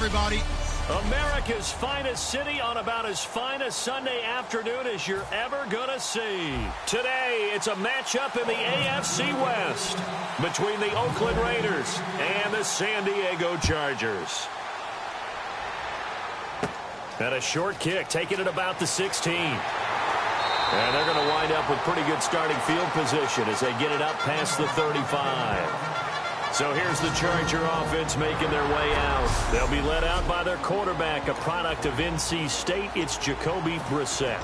everybody. America's finest city on about as fine a Sunday afternoon as you're ever going to see. Today, it's a matchup in the AFC West between the Oakland Raiders and the San Diego Chargers. And a short kick, taking it about the 16. And they're going to wind up with pretty good starting field position as they get it up past the 35. So here's the Charger offense making their way out. They'll be led out by their quarterback, a product of NC State. It's Jacoby Brissett.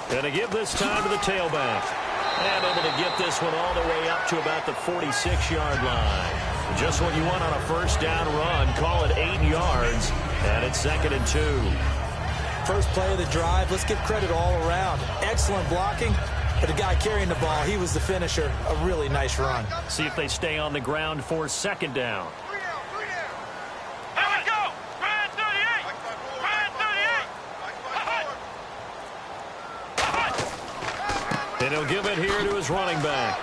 Going to give this time to the tailback. And able to get this one all the way up to about the 46-yard line. Just what you want on a first down run. Call it 8 yards. And it's 2nd and 2. First play of the drive. Let's give credit all around. Excellent blocking. But the guy carrying the ball, he was the finisher. A really nice run. See if they stay on the ground for 2nd down. And he'll give it here to his running back.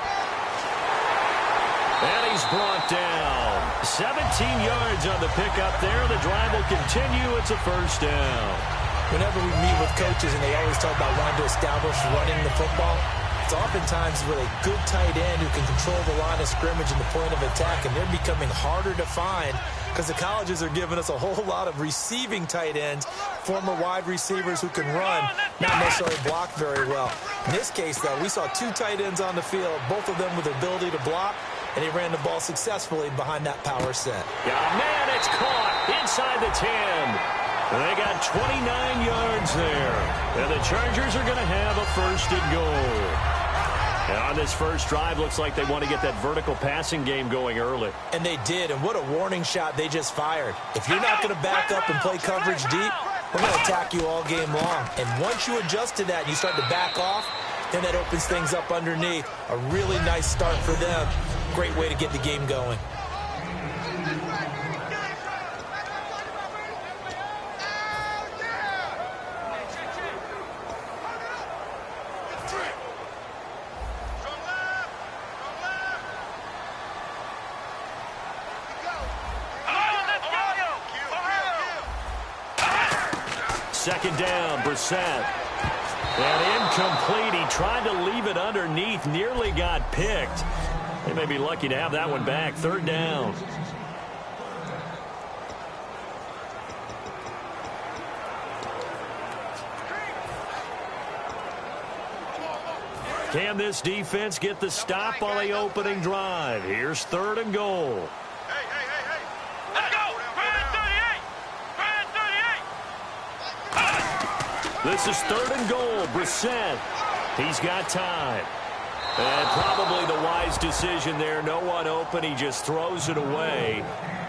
And he's brought down. 17 yards on the pickup there. The drive will continue. It's a first down. Whenever we meet with coaches and they always talk about wanting to establish running the football, it's oftentimes with a good tight end who can control the line of scrimmage and the point of attack, and they're becoming harder to find because the colleges are giving us a whole lot of receiving tight ends, former wide receivers who can run, not necessarily block very well. In this case, though, we saw 2 tight ends on the field, both of them with the ability to block, and he ran the ball successfully behind that power set. Yeah, man, it's caught inside the 10. They got 29 yards there. And the Chargers are going to have a 1st and goal. And on this first drive, looks like they want to get that vertical passing game going early. And they did, and what a warning shot they just fired. If you're not going to back up and play coverage deep, we're going to attack you all game long. And once you adjust to that and you start to back off, then that opens things up underneath. A really nice start for them. Great way to get the game going. Second down, Brissett. And incomplete. He tried to leave it underneath, nearly got picked. They may be lucky to have that one back. 3rd down. Can this defense get the stop on the opening drive? Here's 3rd and goal. This is 3rd and goal. Brissett. He's got time. And probably the wise decision there. No one open. He just throws it away.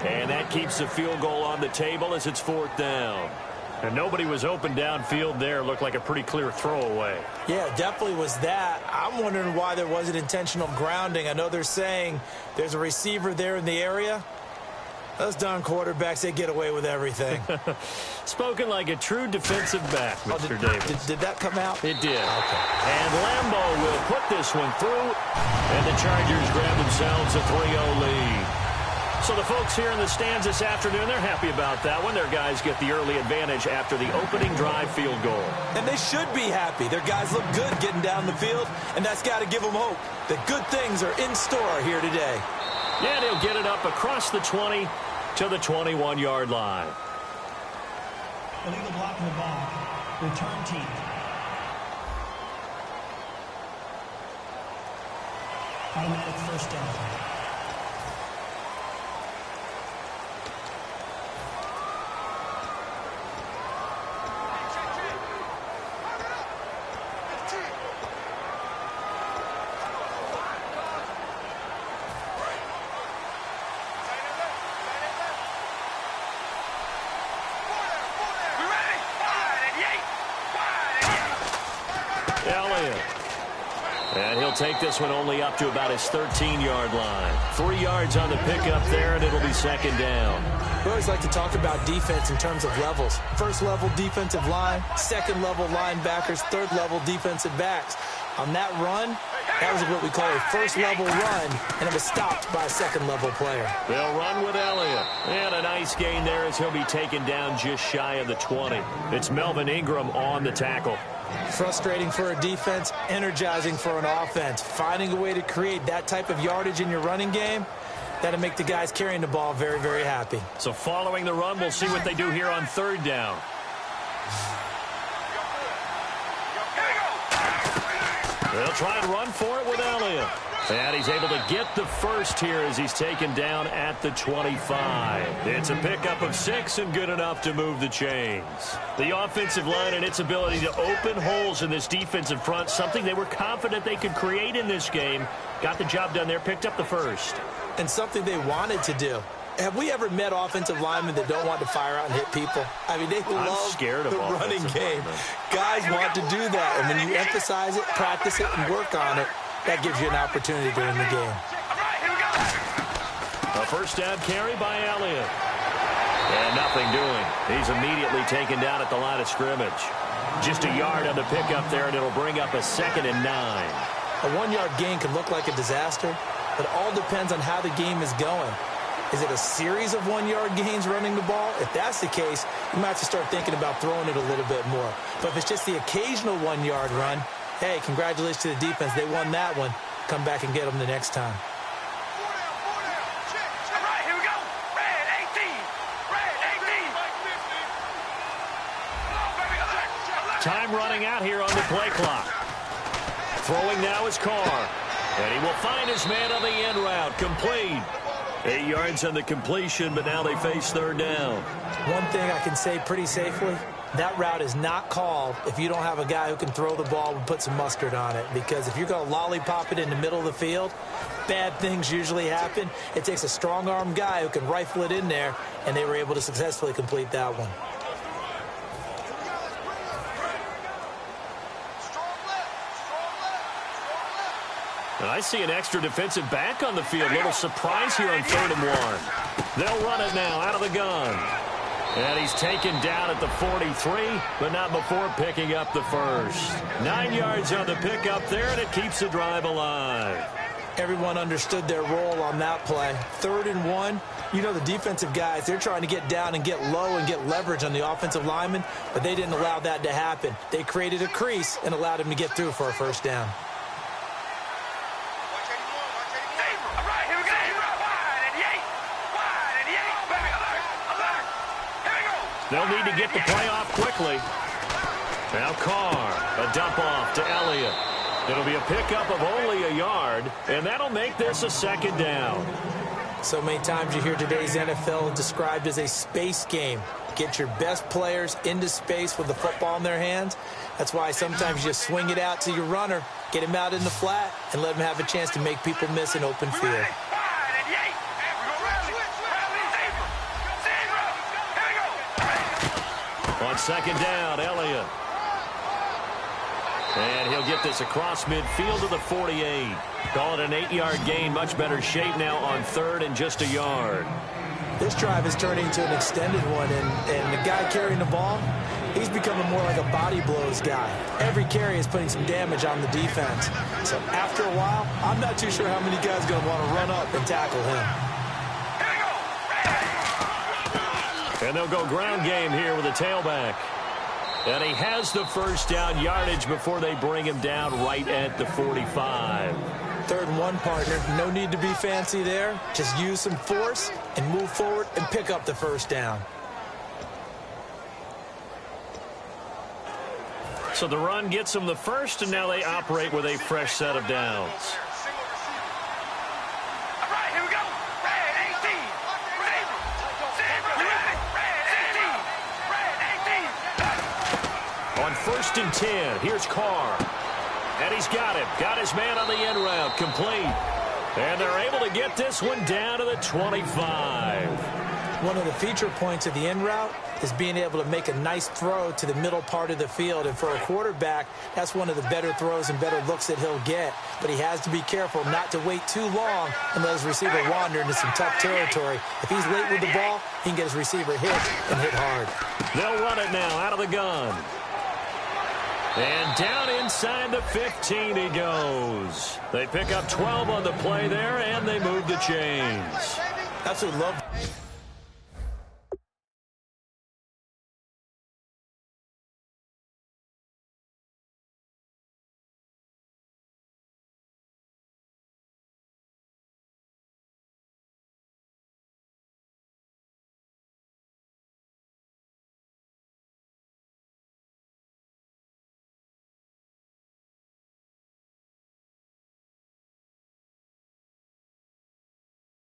And that keeps the field goal on the table as it's 4th down. And nobody was open downfield there. Looked like a pretty clear throwaway. Yeah, definitely was that. I'm wondering why there wasn't intentional grounding. I know they're saying there's a receiver there in the area. Those darn quarterbacks, they get away with everything. Spoken like a true defensive back, Mr. Davis. Did that come out? It did. Okay. And Lambeau will put this one through. And the Chargers grab themselves a 3-0 lead. So the folks here in the stands this afternoon, they're happy about that one. Their guys get the early advantage after the opening drive field goal. And they should be happy. Their guys look good getting down the field, and that's got to give them hope that good things are in store here today. Yeah, they'll get it up across the 20 to the 21-yard line. Illegal blocking the ball. Return team. Automatic first down. And he'll take this one only up to about his 13-yard line. 3 yards on the pickup there, and it'll be second down. We always like to talk about defense in terms of levels. First level defensive line, second level linebackers, third level defensive backs. On that run, that was what we call a first level run, and it was stopped by a second level player. They'll run with Elliott. And a nice gain there as he'll be taken down just shy of the 20. It's Melvin Ingram on the tackle. Frustrating for a defense, energizing for an offense. Finding a way to create that type of yardage in your running game, that'll make the guys carrying the ball very, very happy. So following the run, we'll see what they do here on third down. They'll try and run for it with Elliott. And he's able to get the first here as he's taken down at the 25. It's a pickup of 6 and good enough to move the chains. The offensive line and its ability to open holes in this defensive front, something they were confident they could create in this game. Got the job done there, picked up the first. And something they wanted to do. Have we ever met offensive linemen that don't want to fire out and hit people? I mean, they love the running game. Guys want to do that, and when you emphasize it, practice it, and work on it, that gives you an opportunity during the game. A first down carry by Elliott. And nothing doing. He's immediately taken down at the line of scrimmage. Just a yard on the pickup there, and it'll bring up a 2nd and 9. A 1-yard gain can look like a disaster, but it all depends on how the game is going. Is it a series of 1-yard gains running the ball? If that's the case, you might have to start thinking about throwing it a little bit more. But if it's just the occasional 1-yard run, hey, congratulations to the defense. They won that one. Come back and get them the next time. All right, here we go. Red 18. Red 18. Time running out here on the play clock. Throwing now is Carr. And he will find his man on the end route. Complete. 8 yards on the completion, but now they face third down. One thing I can say pretty safely, that route is not called if you don't have a guy who can throw the ball and put some mustard on it. Because if you're going to lollipop it in the middle of the field, bad things usually happen. It takes a strong-arm guy who can rifle it in there, and they were able to successfully complete that one. And I see an extra defensive back on the field. Little surprise here on 3rd and 1. They'll run it now out of the gun. And he's taken down at the 43, but not before picking up the first. 9 yards on the pickup there, and it keeps the drive alive. Everyone understood their role on that play. 3rd and 1. You know, the defensive guys, they're trying to get down and get low and get leverage on the offensive linemen, but they didn't allow that to happen. They created a crease and allowed him to get through for a first down. They'll need to get the play off quickly. Now Carr, a dump off to Elliott. It'll be a pickup of only a yard, and that'll make this a 2nd down. So many times you hear today's NFL described as a space game. Get your best players into space with the football in their hands. That's why sometimes you swing it out to your runner, get him out in the flat, and let him have a chance to make people miss an open field. On 2nd down, Elliott. And he'll get this across midfield to the 48. Call it an 8-yard gain. Much better shape now on 3rd and just a yard. This drive is turning into an extended one, and the guy carrying the ball, he's becoming more like a body blows guy. Every carry is putting some damage on the defense. So after a while, I'm not too sure how many guys are going to want to run up and tackle him. And they'll go ground game here with a tailback. And he has the first down yardage before they bring him down right at the 45. 3rd and 1, partner. No need to be fancy there. Just use some force and move forward and pick up the first down. So the run gets them the first, and now they operate with a fresh set of downs. On 1st and 10, here's Carr. And he's got him. Got his man on the end route. Complete. And they're able to get this one down to the 25. One of the feature points of the in route is being able to make a nice throw to the middle part of the field. And for a quarterback, that's one of the better throws and better looks that he'll get. But he has to be careful not to wait too long and let his receiver wander into some tough territory. If he's late with the ball, he can get his receiver hit and hit hard. They'll run it now out of the gun. And down inside the 15 he goes. They pick up 12 on the play there, and they move the chains. Absolutely love.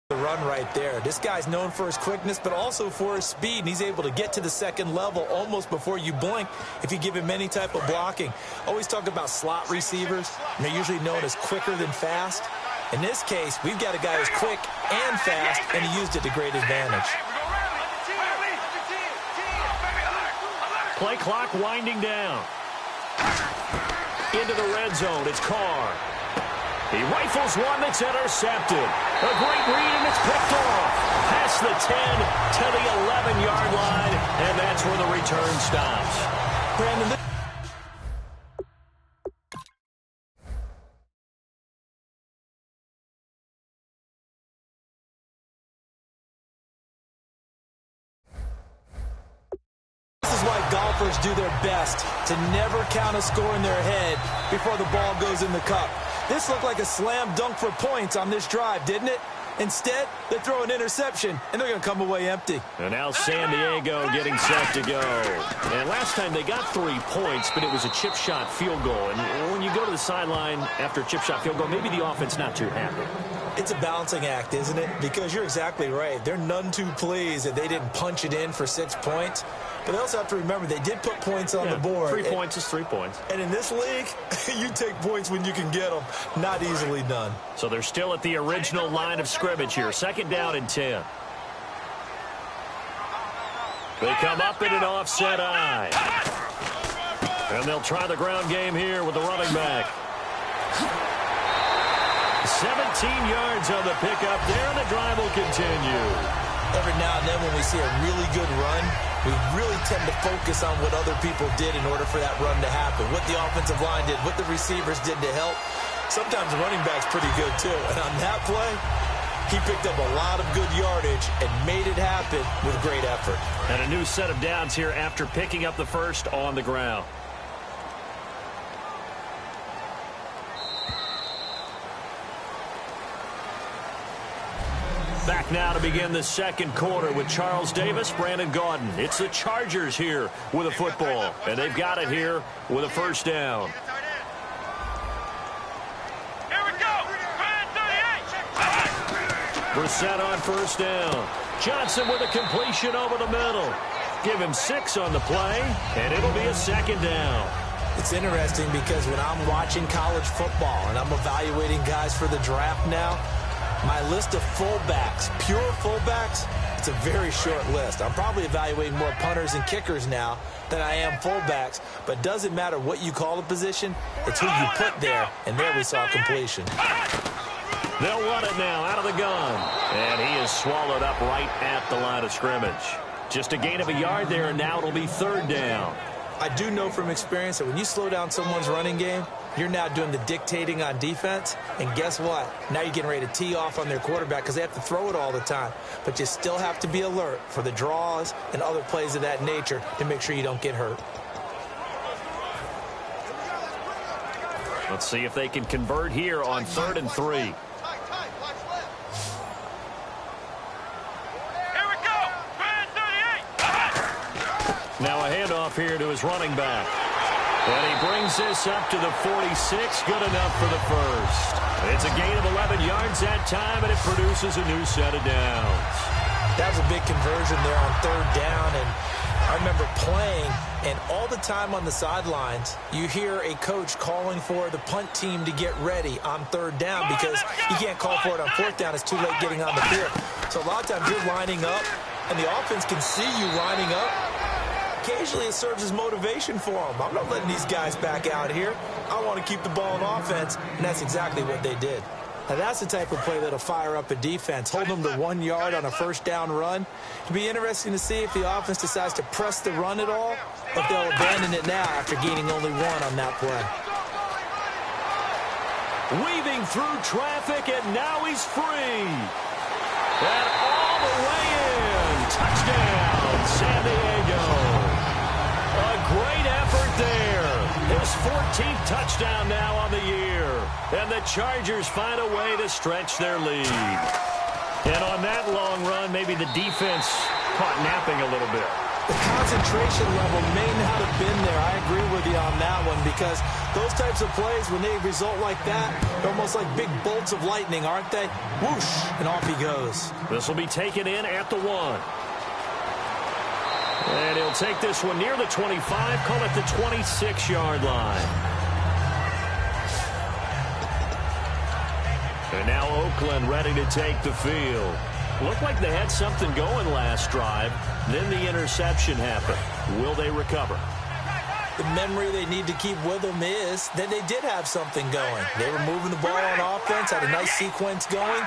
The run right there. This guy's known for his quickness, but also for his speed, and he's able to get to the second level almost before you blink if you give him any type of blocking. Always talk about slot receivers, and they're usually known as quicker than fast. In this case, we've got a guy who's quick and fast, and he used it to great advantage. Play clock winding down. Into the red zone, it's Carr. He rifles one that's intercepted. A great read, and it's picked off. Past the 10 to the 11-yard line, and that's where the return stops. Brandon, this is why golfers do their best to never count a score in their head before the ball goes in the cup. This looked like a slam dunk for points on this drive, didn't it? Instead, they throw an interception, and they're going to come away empty. And now San Diego getting set to go. And last time they got 3 points, but it was a chip shot field goal. And when you go to the sideline after a chip shot field goal, maybe the offense not too happy. It's a balancing act, isn't it? Because you're exactly right. They're none too pleased that they didn't punch it in for 6 points. But they also have to remember they did put points on the board. 3 points is 3 points. And in this league, you take points when you can get them. Not easily done. So they're still at the original line of scrimmage here. 2nd down and 10. They come up in an offset eye. And they'll try the ground game here with the running back. 17 yards on the pickup there, and the drive will continue. Every now and then when we see a really good run, we really tend to focus on what other people did in order for that run to happen. What the offensive line did, what the receivers did to help. Sometimes the running back's pretty good too. And on that play, he picked up a lot of good yardage and made it happen with great effort. And a new set of downs here after picking up the first on the ground. Back now to begin the second quarter with Charles Davis, Brandon Gaudin. It's the Chargers here with a football, and they've got it here with a first down. Here we go. Brissett on first down. Johnson with a completion over the middle. Give him 6 on the play, and it'll be a 2nd down. It's interesting because when I'm watching college football and I'm evaluating guys for the draft now, my list of fullbacks, pure fullbacks, it's a very short list. I'm probably evaluating more punters and kickers now than I am fullbacks, but it doesn't matter what you call the position, it's who you put there, and there we saw completion. They'll run it now out of the gun, and he is swallowed up right at the line of scrimmage. Just a gain of a yard there, and now it'll be 3rd down. I do know from experience that when you slow down someone's running game, you're now doing the dictating on defense, and guess what? Now you're getting ready to tee off on their quarterback because they have to throw it all the time. But you still have to be alert for the draws and other plays of that nature to make sure you don't get hurt. Let's see if they can convert here on 3rd and 3. Here we go. 38. Now a handoff here to his running back. And he brings this up to the 46. Good enough for the first. It's a gain of 11 yards that time, and it produces a new set of downs. That was a big conversion there on 3rd down, and I remember playing, and all the time on the sidelines, you hear a coach calling for the punt team to get ready on 3rd down because you can't call for it on 4th down. It's too late getting on the field. So a lot of times you're lining up, and the offense can see you lining up, occasionally it serves as motivation for them. I'm not letting these guys back out here. I want to keep the ball in offense, and that's exactly what they did. Now, that's the type of play that'll fire up a defense, hold them to 1 yard on a first down run. It'll be interesting to see if the offense decides to press the run at all, or if they'll abandon it now after gaining only 1 on that play. Weaving through traffic, and now he's free. And all the way in. Touchdown, San Diego. A great effort there. His 14th touchdown now on the year. And the Chargers find a way to stretch their lead. And on that long run, maybe the defense caught napping a little bit. The concentration level may not have been there. I agree with you on that one, because those types of plays, when they result like that, they're almost like big bolts of lightning, aren't they? Whoosh, and off he goes. This will be taken in at the 1. And he'll take this one near the 25, call it the 26-yard line. And now Oakland ready to take the field. Looked like they had something going last drive. Then the interception happened. Will they recover? The memory they need to keep with them is that they did have something going. They were moving the ball on offense, had a nice sequence going.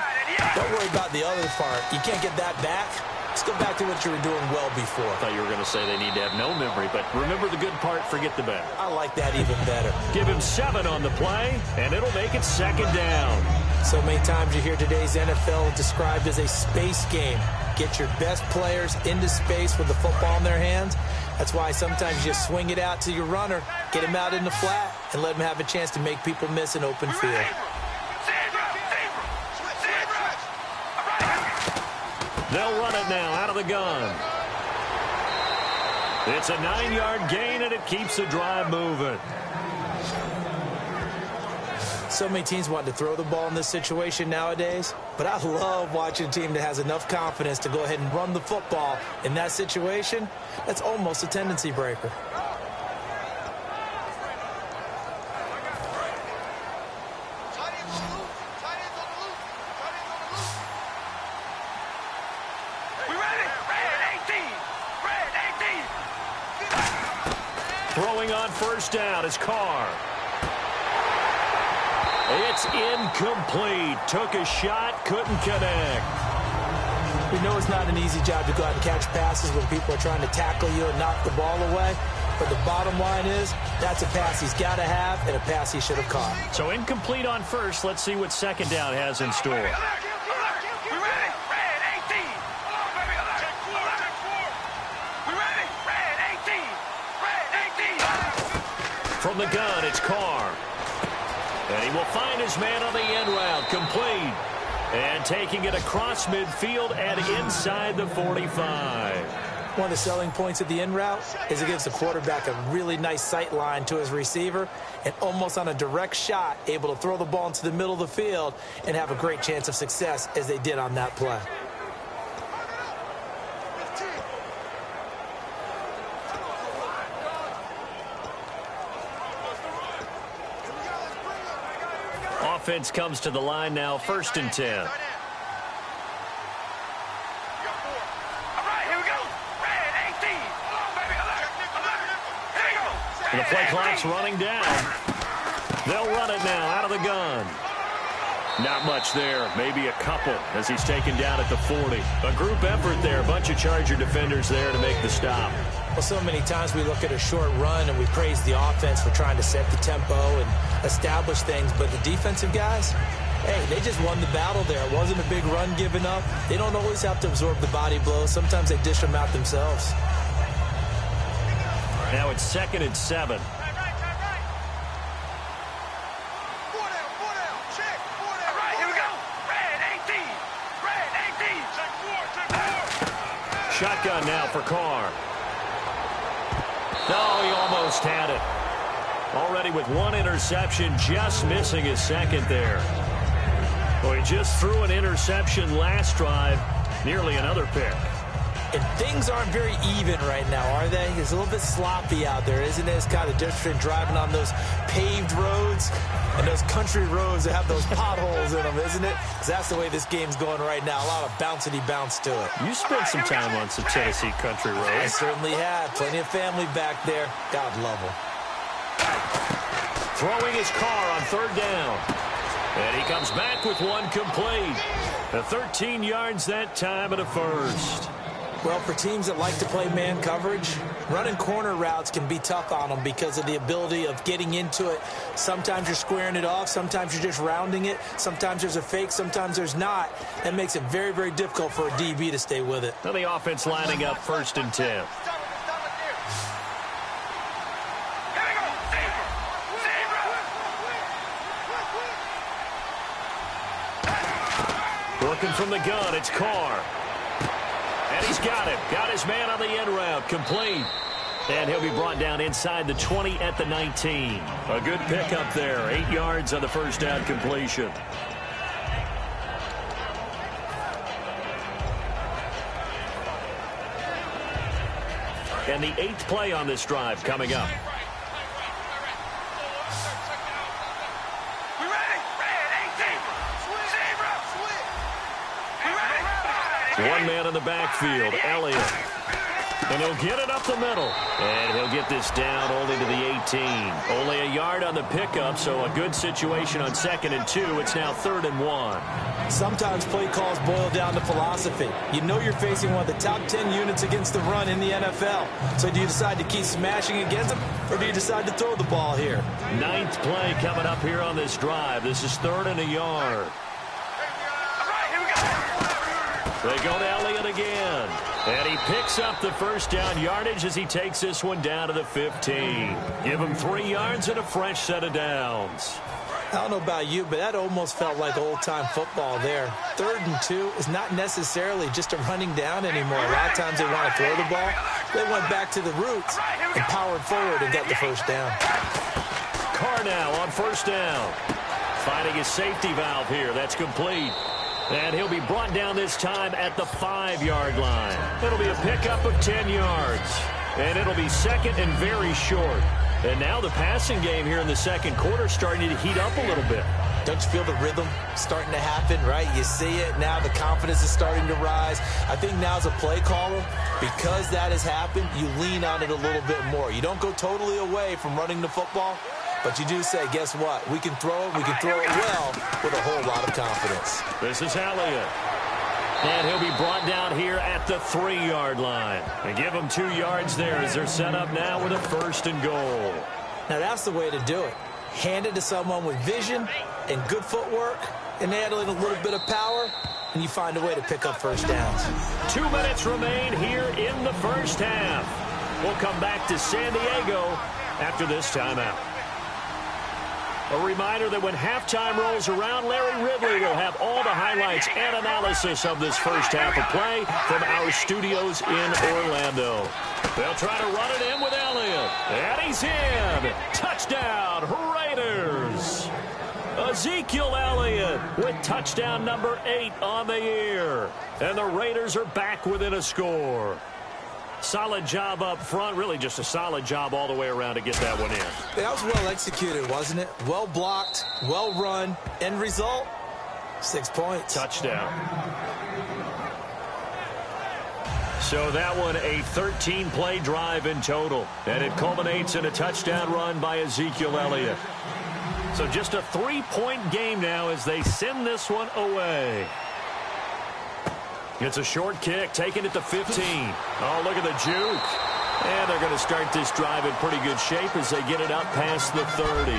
Don't worry about the other part. You can't get that back. Let's go back to what you were doing well before. I thought you were going to say they need to have no memory, but remember the good part, forget the bad. I like that even better. Give him 7 on the play, and it'll make it 2nd down. So many times you hear today's NFL described as a space game. Get your best players into space with the football in their hands. That's why sometimes you just swing it out to your runner, get him out in the flat, and let him have a chance to make people miss an open field. They'll run it now out of the gun. It's a 9-yard gain, and it keeps the drive moving. So many teams want to throw the ball in this situation nowadays, but I love watching a team that has enough confidence to go ahead and run the football. In that situation, that's almost a tendency breaker. Throwing on first down is Carr. It's incomplete. Took a shot, couldn't connect. We know it's not an easy job to go out and catch passes when people are trying to tackle you and knock the ball away. But the bottom line is, that's a pass he's got to have and a pass he should have caught. So incomplete on first. Let's see what 2nd down has in store. From the gun, it's Carr. And he will find his man on the end route, complete. And taking it across midfield and inside the 45. One of the selling points of the in route is it gives the quarterback a really nice sight line to his receiver, and almost on a direct shot, able to throw the ball into the middle of the field and have a great chance of success as they did on that play. Offense comes to the line now, 1st and 10. And the play clock's running down. They'll run it now out of the gun. Not much there, maybe a couple as he's taken down at the 40. A group effort there, a bunch of Charger defenders there to make the stop. Well, so many times we look at a short run and we praise the offense for trying to set the tempo and establish things, but the defensive guys, hey, they just won the battle there. It wasn't a big run given up. They don't always have to absorb the body blows. Sometimes they dish them out themselves. Now it's 2nd and 7. Shotgun now for Carr. No, he almost had it. Already with 1 interception, just missing his 2nd there. Well, he just threw an interception last drive, nearly another pick. And things aren't very even right now, are they? It's a little bit sloppy out there, isn't it? It's kind of different driving on those paved roads and those country roads that have those potholes in them, isn't it? 'Cause that's the way this game's going right now. A lot of bouncy bounce to it. You spent some time on some Tennessee country roads. I certainly have. Plenty of family back there. God love them. Throwing his car on third down. And he comes back with one complete. 13 yards that time and a first. Well, for teams that like to play man coverage, running corner routes can be tough on them because of the ability of getting into it. Sometimes you're squaring it off. Sometimes you're just rounding it. Sometimes there's a fake. Sometimes there's not. That makes it very, very difficult for a DB to stay with it. Now the offense lining up 1st and 10. Working from the gun, it's Carr. And he's got him. Got his man on the end route. Complete. And he'll be brought down inside the 20 at the 19. A good pickup there. 8 yards on the first down completion. And the 8th play on this drive coming up. One man in the backfield, Elliott. And he'll get it up the middle. And he'll get this down only to the 18. Only a yard on the pickup, so a good situation on 2nd and 2. It's now 3rd and 1. Sometimes play calls boil down to philosophy. You know you're facing one of the top 10 units against the run in the NFL. So do you decide to keep smashing against them, or do you decide to throw the ball here? 9th play coming up here on this drive. This is 3rd and a yard. They go to Elliott again. And he picks up the first down yardage as he takes this one down to the 15. Give him 3 yards and a fresh set of downs. I don't know about you, but that almost felt like old-time football there. 3rd and 2 is not necessarily just a running down anymore. A lot of times they want to throw the ball. They went back to the roots and powered forward and got the first down. Carr now on 1st down. Finding his safety valve here. That's complete. And he'll be brought down this time at the 5-yard line. It'll be a pickup of 10 yards. And it'll be 2nd and very short. And now the passing game here in the 2nd quarter starting to heat up a little bit. Don't you feel the rhythm starting to happen, right? You see it. Now the confidence is starting to rise. I think now as a play caller, because that has happened, you lean on it a little bit more. You don't go totally away from running the football, but you do say, guess what? We can throw it. We can throw it well with a whole lot of confidence. This is Elliott. And he'll be brought down here at the 3-yard line. And give him 2 yards there as they're set up now with a 1st and goal. Now that's the way to do it. Hand it to someone with vision and good footwork, and add a little bit of power, and you find a way to pick up first downs. 2 minutes remain here in the first half. We'll come back to San Diego after this timeout. A reminder that when halftime rolls around, Larry Ridley will have all the highlights and analysis of this first half of play from our studios in Orlando. They'll try to run it in with Elliott. And he's in. Touchdown, Raiders. Ezekiel Elliott with touchdown number 8 on the year. And the Raiders are back within a score. Solid job up front. Really just a solid job all the way around to get that one in. That was well executed, wasn't it? Well blocked, well run. End result, 6 points. Touchdown. So that one a 13-play drive in total. And it culminates in a touchdown run by Ezekiel Elliott. So just a 3-point game now as they send this one away. It's a short kick, taken at the 15. Oh, look at the juke. And they're going to start this drive in pretty good shape as they get it up past the 30.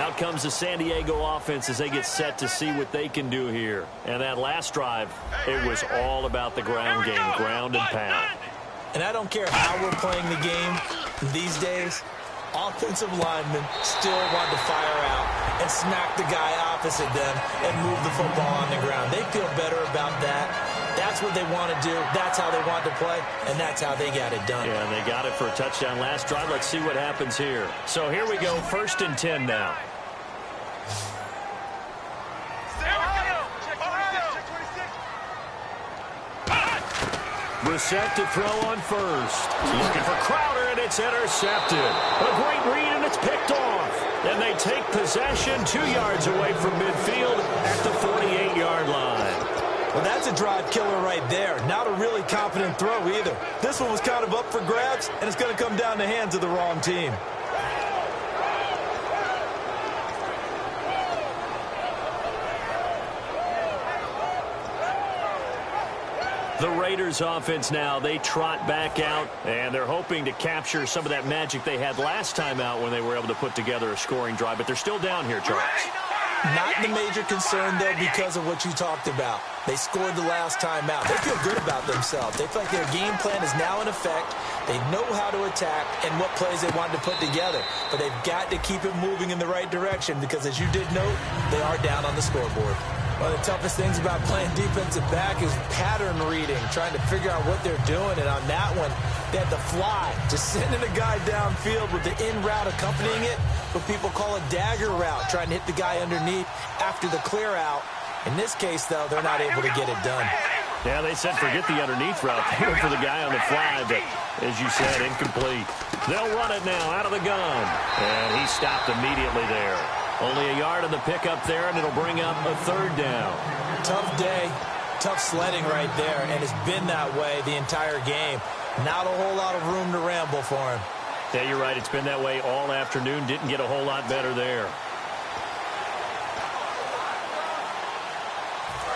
Out comes the San Diego offense as they get set to see what they can do here. And that last drive, it was all about the ground game, ground and pound. And I don't care how we're playing the game these days, offensive linemen still want to fire out and smack the guy opposite them and move the football on the ground. They feel better about that. That's what they want to do. That's how they want to play, and that's how they got it done. Yeah, and they got it for a touchdown last drive. Let's see what happens here. So here we go, 1st and 10 now. Brissett to throw on first. Looking for Crowder, and it's intercepted. A great read, and it's picked off. And they take possession 2 yards away from midfield at the 48-yard line. Well, that's a drive killer right there. Not a really confident throw either. This one was kind of up for grabs, and it's going to come down the hands of the wrong team. The Raiders offense now, they trot back out, and they're hoping to capture some of that magic they had last time out when they were able to put together a scoring drive, but they're still down here, Charles. Not the major concern, though, because of what you talked about. They scored the last time out. They feel good about themselves. They feel like their game plan is now in effect. They know how to attack and what plays they want to put together. But they've got to keep it moving in the right direction because, as you did note, they are down on the scoreboard. One of the toughest things about playing defensive back is pattern reading, trying to figure out what they're doing. And on that one, they had to fly, just sending a guy downfield with the in route accompanying it, what people call a dagger route, trying to hit the guy underneath after the clear out. In this case, though, they're not able to get it done. Yeah, they said forget the underneath route. They went for the guy on the fly, but as you said, incomplete. They'll run it now out of the gun. And he stopped immediately there. Only a yard on the pickup there, and it'll bring up a 3rd down. Tough day, tough sledding right there, and it's been that way the entire game. Not a whole lot of room to ramble for him. Yeah, you're right. It's been that way all afternoon. Didn't get a whole lot better there.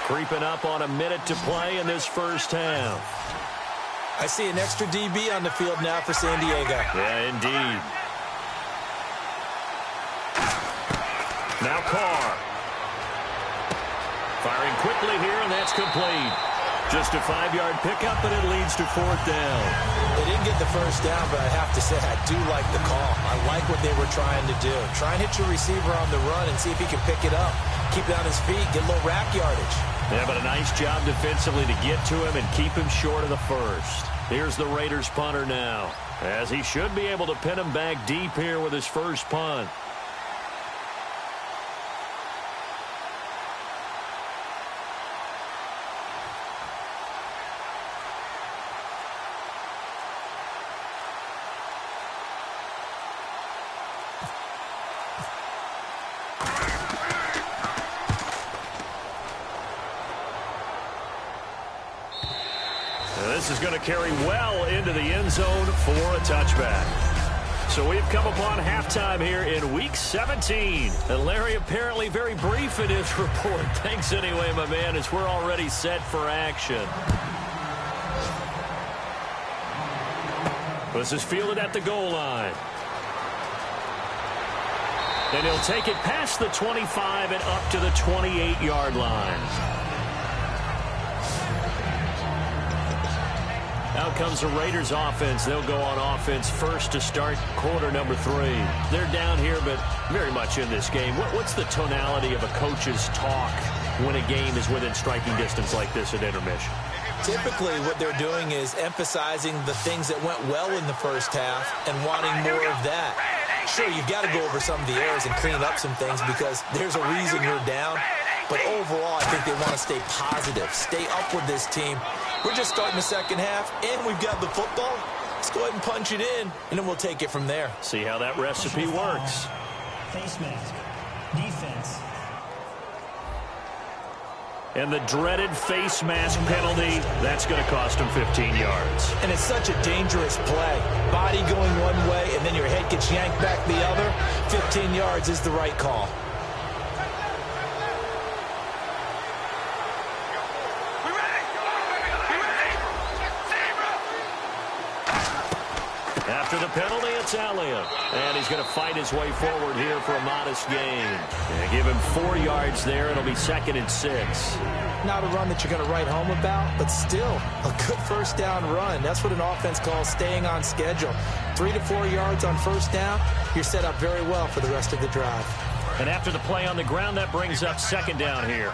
Creeping up on a minute to play in this first half. I see an extra DB on the field now for San Diego. Yeah, indeed. Now Carr. Firing quickly here, and that's complete. Just a 5-yard pickup, and it leads to 4th down. They didn't get the first down, but I have to say I do like the call. I like what they were trying to do. Try and hit your receiver on the run and see if he can pick it up. Keep it on his feet, get a little rack yardage. Yeah, but a nice job defensively to get to him and keep him short of the first. Here's the Raiders punter now, as he should be able to pin him back deep here with his first punt. This is going to carry well into the end zone for a touchback. So we've come upon halftime here in Week 17. And Larry apparently very brief in his report. Thanks anyway, my man, as we're already set for action. This is fielded at the goal line. And he'll take it past the 25 and up to the 28-yard line. Out comes the Raiders offense. They'll go on offense first to start quarter number 3. They're down here, but very much in this game. What's the tonality of a coach's talk when a game is within striking distance like this at intermission? Typically, what they're doing is emphasizing the things that went well in the first half and wanting more of that. Sure, you've got to go over some of the errors and clean up some things because there's a reason you're down. But overall, I think they want to stay positive, stay up with this team. We're just starting the second half, and we've got the football. Let's go ahead and punch it in, and then we'll take it from there. See how that recipe works. Face mask. Defense. And the dreaded face mask penalty, that's going to cost him 15 yards. And it's such a dangerous play. Body going one way, and then your head gets yanked back the other. 15 yards is the right call. After the penalty, it's Elliott. And he's going to fight his way forward here for a modest gain. And give him 4 yards there. It'll be 2nd and 6. Not a run that you're going to write home about, but still a good first down run. That's what an offense calls staying on schedule. 3 to 4 yards on first down, you're set up very well for the rest of the drive. And after the play on the ground, that brings up 2nd down here.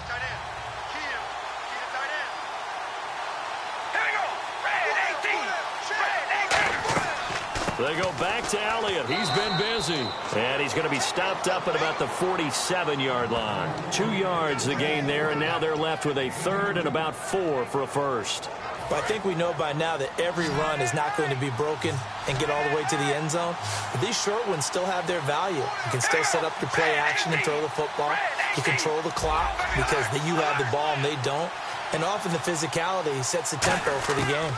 They go back to Elliott. He's been busy. And he's going to be stopped up at about the 47-yard line. 2 yards the gain there, and now they're left with a 3rd and about 4 for a first. But I think we know by now that every run is not going to be broken and get all the way to the end zone. But these short ones still have their value. You can still set up your play action and throw the football. You control the clock because you have the ball and they don't. And often the physicality sets the tempo for the game.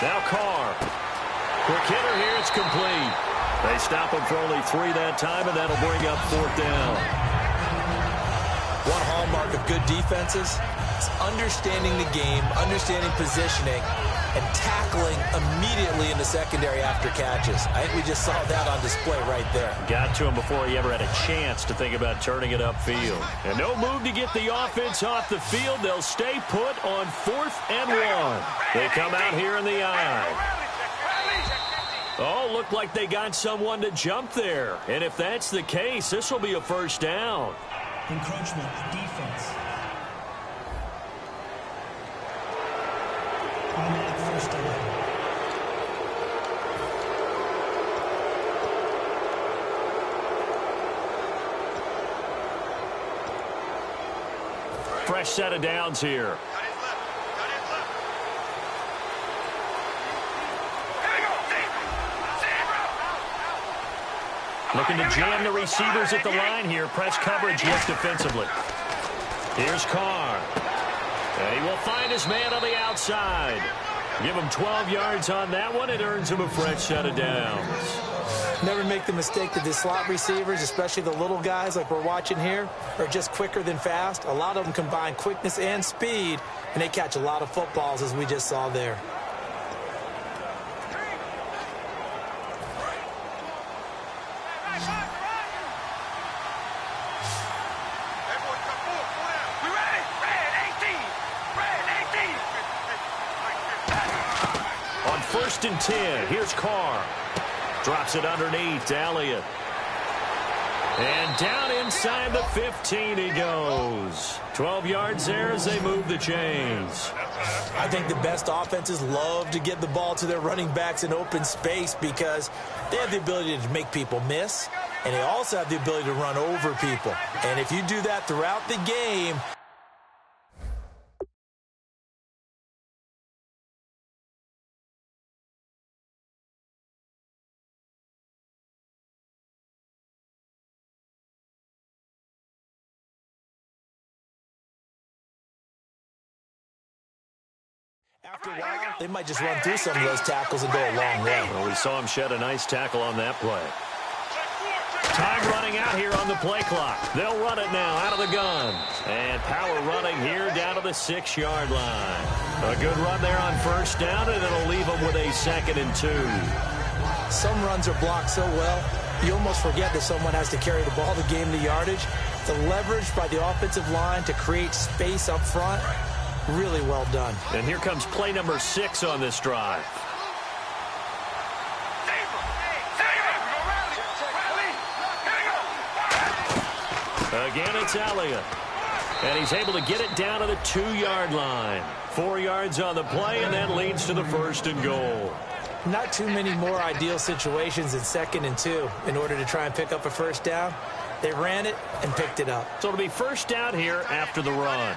Now Carr. Quick hitter here, it's complete. They stop him for only 3 that time, and that'll bring up 4th down. One hallmark of good defenses is understanding the game, understanding positioning, and tackling immediately in the secondary after catches. I think we just saw that on display right there. Got to him before he ever had a chance to think about turning it upfield. And no move to get the offense off the field. They'll stay put on 4th and 1. They come out here in the eye. Oh, looked like they got someone to jump there. And if that's the case, this will be a first down. Encroachment, defense. Automatic first down. Fresh set of downs here. Looking to jam the receivers at the line here. Press coverage looks defensively. Here's Carr. And he will find his man on the outside. Give him 12 yards on that one. It earns him a fresh set of downs. Never make the mistake that the slot receivers, especially the little guys like we're watching here, are just quicker than fast. A lot of them combine quickness and speed, and they catch a lot of footballs, as we just saw there. On 1st and 10, here's Carr. Drops it underneath to Elliott. And down inside the 15 he goes. 12 yards there as they move the chains. I think the best offenses love to get the ball to their running backs in open space because they have the ability to make people miss, and they also have the ability to run over people. And if you do that throughout the game, after a while, they might just run through some of those tackles and go a long way. Well, we saw him shed a nice tackle on that play. Time running out here on the play clock. They'll run it now out of the gun. And power running here down to the 6-yard line. A good run there on first down, and it'll leave them with a 2nd and 2. Some runs are blocked so well, you almost forget that someone has to carry the ball to gain the yardage. The leverage by the offensive line to create space up front, really well done. And here comes play number 6 on this drive. Again, it's Elliott. And he's able to get it down to the 2-yard line. 4 yards on the play, and that leads to the 1st and goal. Not too many more ideal situations than 2nd and 2 in order to try and pick up a first down. They ran it and picked it up. So it'll be first down here after the run.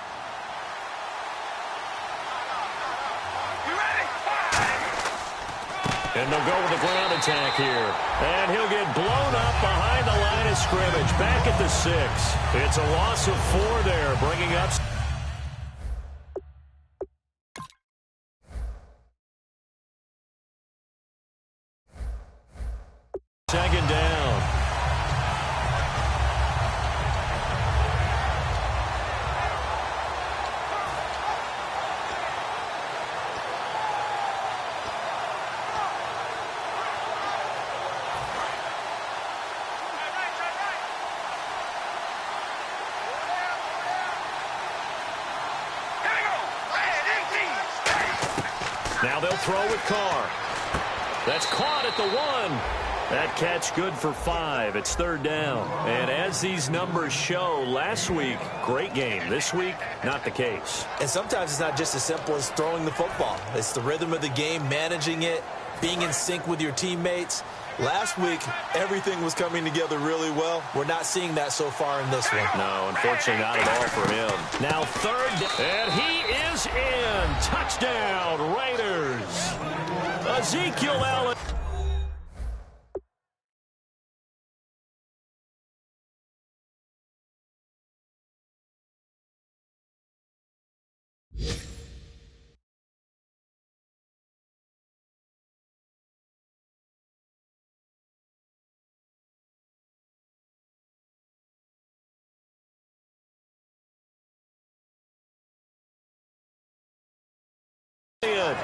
And they'll go with the ground attack here. And he'll get blown up behind the line of scrimmage. Back at the 6. It's a loss of 4 there, bringing up... Second down. Now they'll throw with Carr. That's caught at the 1. That catch good for 5. It's 3rd down. And as these numbers show, last week, great game. This week, not the case. And sometimes it's not just as simple as throwing the football. It's the rhythm of the game, managing it, being in sync with your teammates. Last week, everything was coming together really well. We're not seeing that so far in this one. No, unfortunately not at all for him. Now 3rd, and he is in. Touchdown, Raiders. Ezekiel Elliott.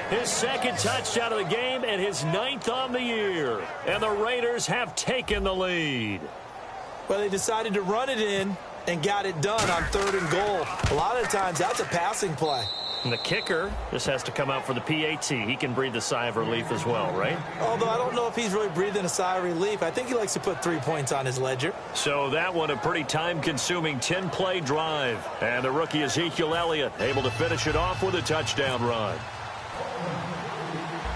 His 2nd touchdown of the game and his 9th on the year. And the Raiders have taken the lead. Well, they decided to run it in and got it done on 3rd and goal. A lot of times, that's a passing play. And the kicker just has to come out for the PAT. He can breathe a sigh of relief as well, right? Although I don't know if he's really breathing a sigh of relief. I think he likes to put 3 points on his ledger. So that one a pretty time-consuming 10-play drive. And the rookie Ezekiel Elliott able to finish it off with a touchdown run.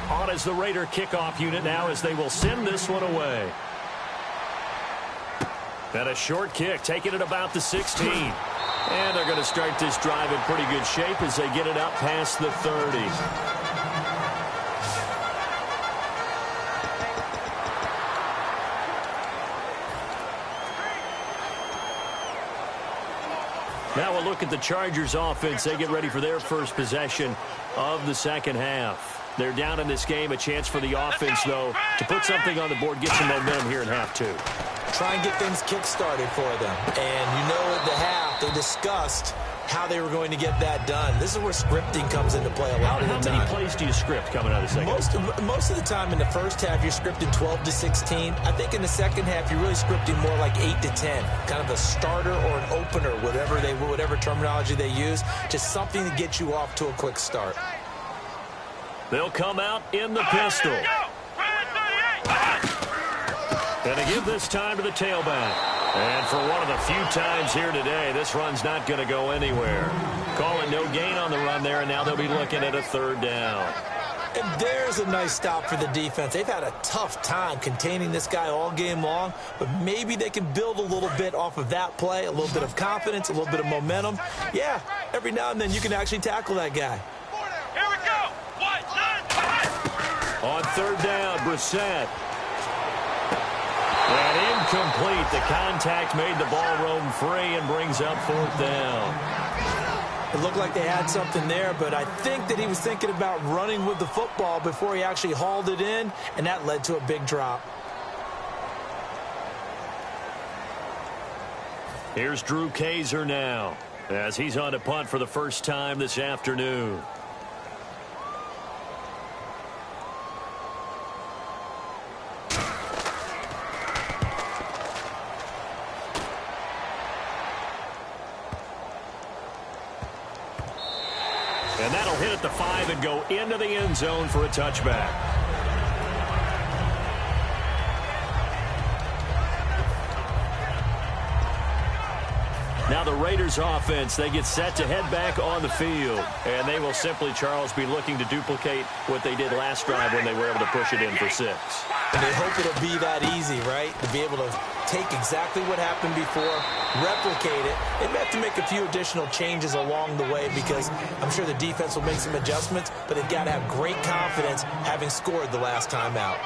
On is the Raider kickoff unit now as they will send this one away. And a short kick, taking it about the 16. And they're going to start this drive in pretty good shape as they get it up past the 30. Now we'll look at the Chargers offense. They get ready for their first possession of the 2nd half. They're down in this game. A chance for the offense, though, to put something on the board, get some momentum here in half 2. Try and get things kick-started for them. And you know at the half, they discussed how they were going to get that done. This is where scripting comes into play a lot of the time. How many plays do you script coming out of the 2nd half? Most of the time in the first half, you're scripting 12 to 16. I think in the 2nd half, you're really scripting more like 8 to 10. Kind of a starter or an opener, whatever terminology they use. Just something to get you off to a quick start. They'll come out in the pistol. And they give this time to the tailback. And for one of the few times here today, this run's not going to go anywhere. Call it no gain on the run there, and now they'll be looking at a 3rd down. And there's a nice stop for the defense. They've had a tough time containing this guy all game long, but maybe they can build a little bit off of that play, a little bit of confidence, a little bit of momentum. Yeah, every now and then you can actually tackle that guy. Here we go. 1, 9, 5. On 3rd down, Brissett. And incomplete. The contact made the ball roam free and brings up 4th down. It looked like they had something there, but I think that he was thinking about running with the football before he actually hauled it in, and that led to a big drop. Here's Drew Kaiser now as he's on to punt for the first time this afternoon. And that'll hit at the 5 and go into the end zone for a touchback. Now the Raiders offense, they get set to head back on the field. And they will simply, Charles, be looking to duplicate what they did last drive when they were able to push it in for 6. And they hope it'll be that easy, right? To be able to take exactly what happened before, replicate it. They may have to make a few additional changes along the way because I'm sure the defense will make some adjustments, but they've got to have great confidence having scored the last time out.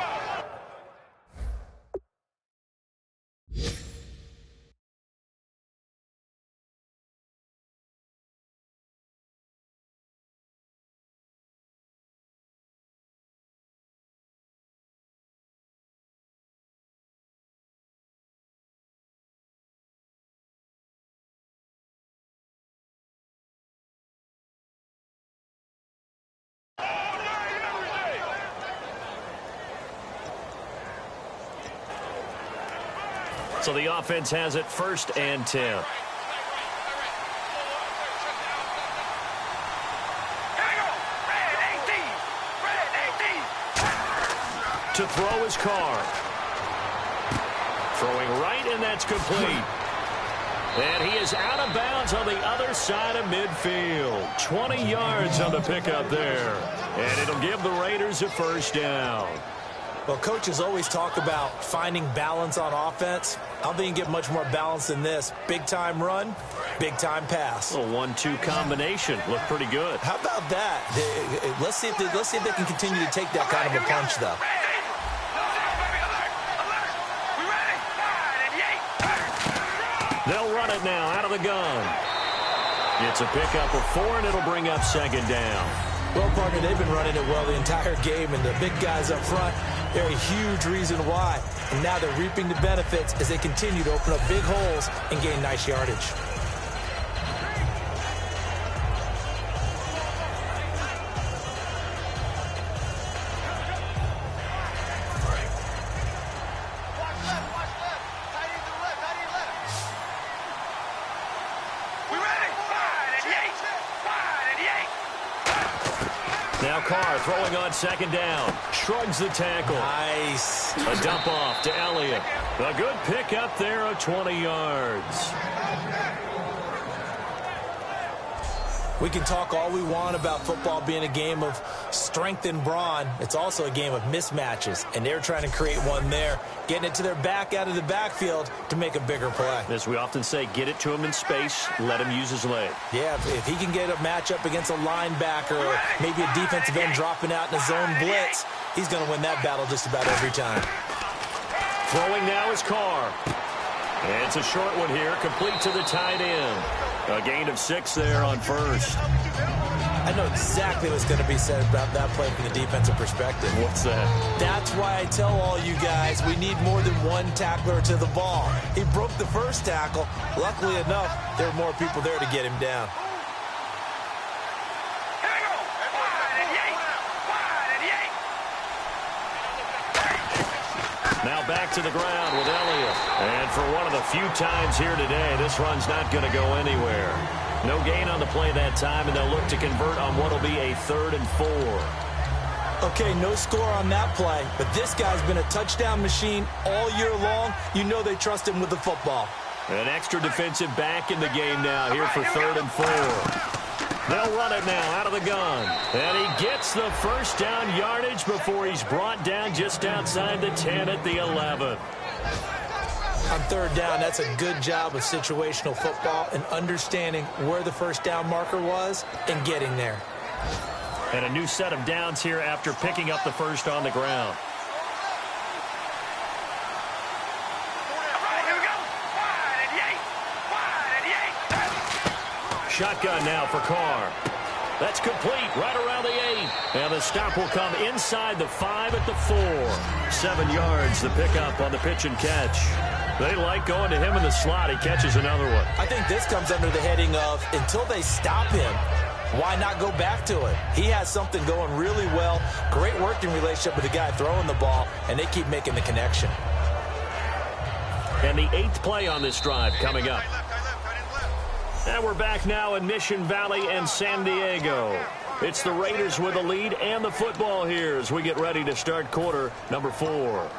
So the offense has it 1st and 10. Here we go. Red 18. To throw his car. Throwing right, and that's complete. And he is out of bounds on the other side of midfield. 20 yards on the pickup there. And it'll give the Raiders a first down. Well, coaches always talk about finding balance on offense. I don't think you can get much more balance than this. Big-time run, big-time pass. A 1-2 combination. Looked pretty good. How about that? Let's see if they can continue to take that kind of a punch, though. They'll run it now out of the gun. It's a pickup of 4, and it'll bring up second down. Well, partner, they've been running it well the entire game, and the big guys up front, they're a huge reason why. And now they're reaping the benefits as they continue to open up big holes and gain nice yardage. Now Carr throwing on second down. Shrugs the tackle. Nice. A dump off to Elliott. A good pick up there of 20 yards. We can talk all we want about football being a game of strength and brawn. It's also a game of mismatches, and they're trying to create one there, getting it to their back out of the backfield to make a bigger play. As we often say, get it to him in space, let him use his leg. Yeah, if he can get a matchup against a linebacker or maybe a defensive end dropping out in a zone blitz, he's going to win that battle just about every time. Throwing now is Carr. It's a short one here, complete to the tight end. A gain of 6 there on first. I know exactly what's going to be said about that play from the defensive perspective. What's that? That's why I tell all you guys we need more than one tackler to the ball. He broke the first tackle. Luckily enough, there were more people there to get him down. Now back to the ground with Elliott. And for one of the few times here today, this run's not going to go anywhere. No gain on the play that time, and they'll look to convert on what will be a 3rd and 4. Okay, no score on that play, but this guy's been a touchdown machine all year long. You know they trust him with the football. An extra defensive back in the game now here for 3rd and 4. They'll run it now out of the gun. And he gets the first down yardage before he's brought down just outside the 10 at the 11. On 3rd down, that's a good job of situational football and understanding where the first down marker was and getting there. And a new set of downs here after picking up the first on the ground. Shotgun now for Carr. That's complete right around the 8. And the stop will come inside the 5 at the 4. 7 yards, the pickup on the pitch and catch. They like going to him in the slot. He catches another one. I think this comes under the heading of until they stop him, why not go back to it? He has something going really well. Great working relationship with the guy throwing the ball, and they keep making the connection. And the 8th play on this drive coming up. And we're back now in Mission Valley and San Diego. It's the Raiders with the lead and the football here as we get ready to start quarter number 4.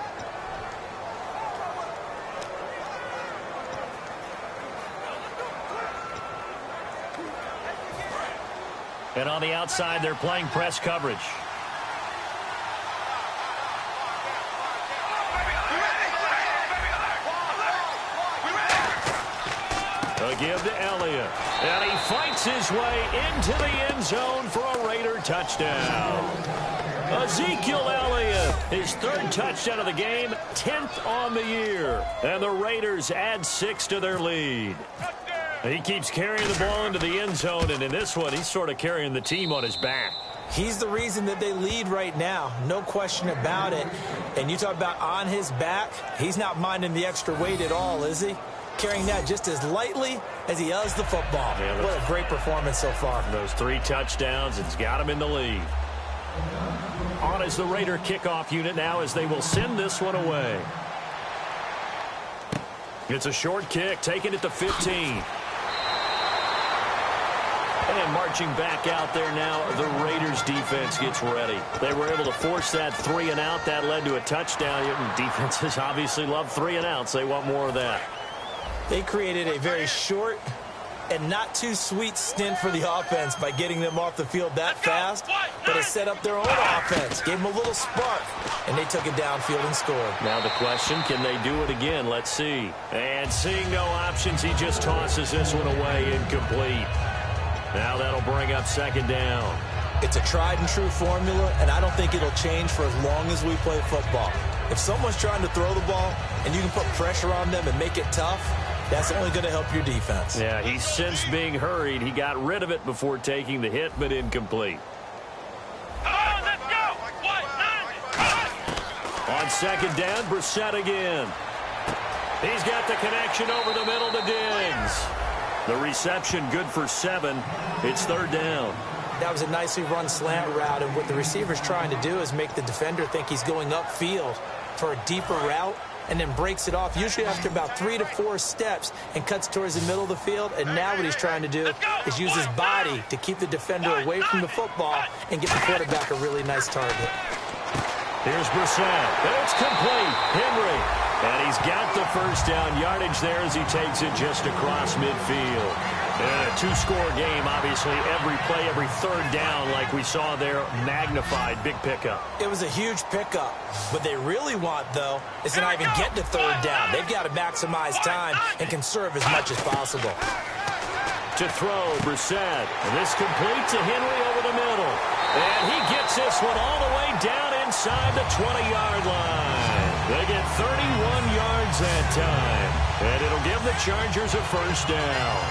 And on the outside, they're playing press coverage. A give to Elliott. And he fights his way into the end zone for a Raider touchdown. Ezekiel Elliott, his 3rd touchdown of the game, 10th on the year. And the Raiders add 6 to their lead. He keeps carrying the ball into the end zone, and in this one, he's sort of carrying the team on his back. He's the reason that they lead right now, no question about it. And you talk about on his back, he's not minding the extra weight at all, is he? Carrying that just as lightly as he does the football. Yeah, what a great performance so far. Those 3 touchdowns, it's got him in the lead. On is the Raider kickoff unit now as they will send this one away. It's a short kick, taken at the 15. And marching back out there now, the Raiders defense gets ready. They were able to force that 3 and out. That led to a touchdown. Defenses obviously love 3 and outs. They want more of that. They created a very short and not too sweet stint for the offense by getting them off the field that fast, but it set up their own offense, gave them a little spark, and they took it downfield and scored. Now the question, can they do it again? Let's see. And seeing no options, he just tosses this one away, incomplete. Now that'll bring up 2nd down. It's a tried and true formula, and I don't think it'll change for as long as we play football. If someone's trying to throw the ball and you can put pressure on them and make it tough, that's only going to help your defense. Yeah, he's since being hurried. He got rid of it before taking the hit, but incomplete. Let's go! On 2nd down, Brissett again. He's got the connection over the middle to Diggs. The reception good for 7. It's 3rd down. That was a nicely run slant route, and what the receiver's trying to do is make the defender think he's going upfield for a deeper route, and then breaks it off, usually after about 3 to 4 steps, and cuts towards the middle of the field. And now what he's trying to do is use his body to keep the defender away from the football and get the quarterback a really nice target. Here's Brissett, and it's complete. Henry. And he's got the 1st down yardage there as he takes it just across midfield. And a 2-score game, obviously, every play, every 3rd down, like we saw there, magnified, big pickup. It was a huge pickup. What they really want, though, is to not even get to 3rd down. They've got to maximize time and conserve as much as possible. To throw, Brissett. And this complete to Henry over the middle. And he gets this one all the way down inside the 20-yard line. They get 31 yards that time. And it'll give the Chargers a 1st down.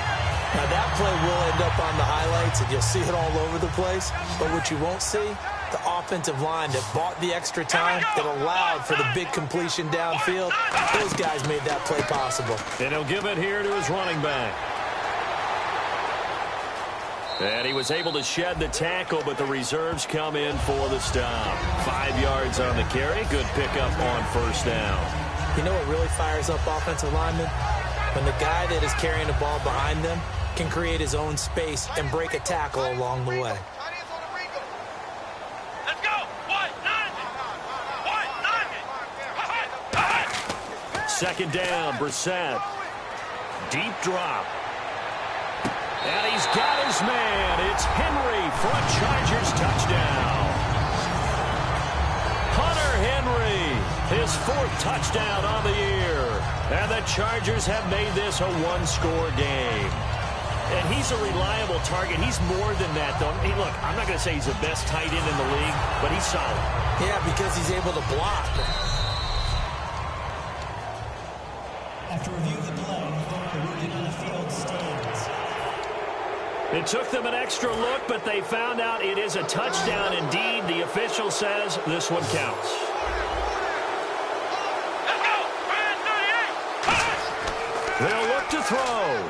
Now, that play will end up on the highlights, and you'll see it all over the place. But what you won't see, the offensive line that bought the extra time, that allowed for the big completion downfield, those guys made that play possible. And he'll give it here to his running back. And he was able to shed the tackle, but the reserves come in for the stop. 5 yards on the carry. Good pickup on 1st down. You know what really fires up offensive linemen? When the guy that is carrying the ball behind them can create his own space and break a tackle along the way. Let's go! 2nd down, Brissett. Deep drop. And he's got his man. It's Henry, front Chargers touchdown. Hunter Henry, his 4th touchdown on the year. And the Chargers have made this a 1-score game. And he's a reliable target. He's more than that, though. Hey, look, I'm not going to say he's the best tight end in the league, but he's solid. Yeah, because he's able to block. After reviewing the play, the ruling on the field stands. It took them an extra look, but they found out it is a touchdown indeed. The official says this one counts. They'll look to throw.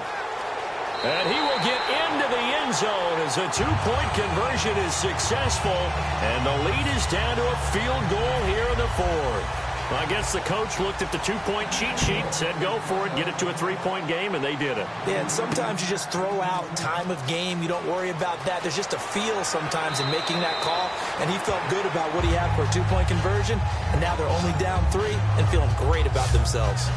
And he will get into the end zone as a 2-point conversion is successful. And the lead is down to a field goal here in the 4th. I guess the coach looked at the 2-point cheat sheet, said go for it, get it to a 3-point game, and they did it. Yeah, and sometimes you just throw out time of game. You don't worry about that. There's just a feel sometimes in making that call, and he felt good about what he had for a 2-point conversion, and now they're only down 3 and feeling great about themselves.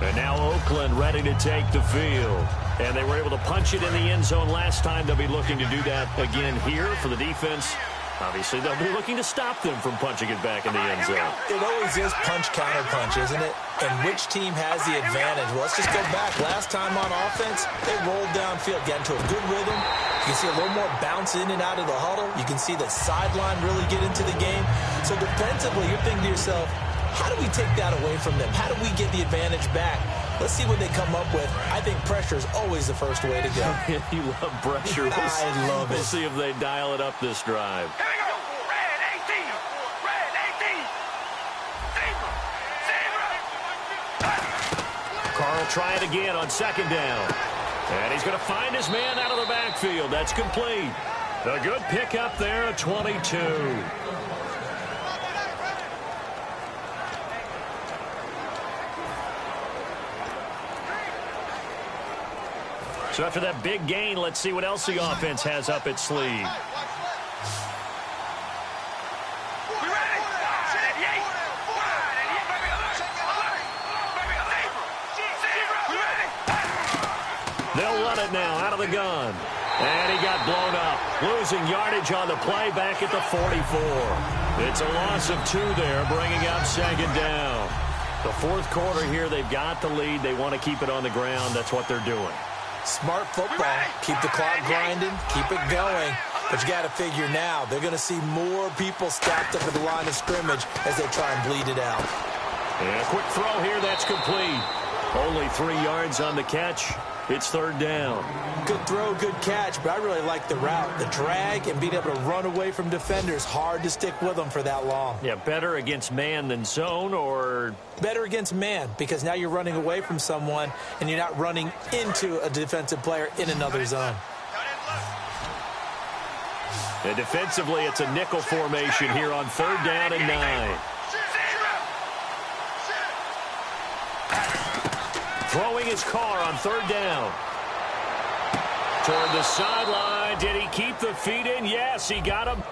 And now Oakland ready to take the field. And they were able to punch it in the end zone last time. They'll be looking to do that again here for the defense. Obviously, they'll be looking to stop them from punching it back in the end zone. It always is punch-counter-punch, isn't it? And which team has the advantage? Well, let's just go back. Last time on offense, they rolled downfield, got into a good rhythm. You can see a little more bounce in and out of the huddle. You can see the sideline really get into the game. So defensively, you're thinking to yourself, how do we take that away from them? How do we get the advantage back? Let's see what they come up with. I think pressure is always the first way to go. You love pressure. I love it. We'll see if they dial it up this drive. Here we go. Red 18. Red 18. Zebra. Carl try it again on 2nd down. And he's going to find his man out of the backfield. That's complete. A good pickup there at 22. So after that big gain, let's see what else the offense has up its sleeve. They'll run it now out of the gun. And he got blown up, losing yardage on the play back at the 44. It's a loss of 2 there, bringing up second down. The fourth quarter here, they've got the lead. They want to keep it on the ground. That's what they're doing. Smart football. Keep the clock grinding. Keep it going. But you got to figure now, they're going to see more people stacked up at the line of scrimmage as they try and bleed it out. And a quick throw here, that's complete. Only 3 yards on the catch. It's third down. Good throw, good catch, but I really like the route. The drag and being able to run away from defenders. Hard to stick with them for that long. Yeah, better against man than zone, or? Better against man, because now you're running away from someone and you're not running into a defensive player in another zone. And defensively, it's a nickel formation here on third down and 9. Throwing his car on third down. Toward the sideline. Did he keep the feet in? Yes, he got him.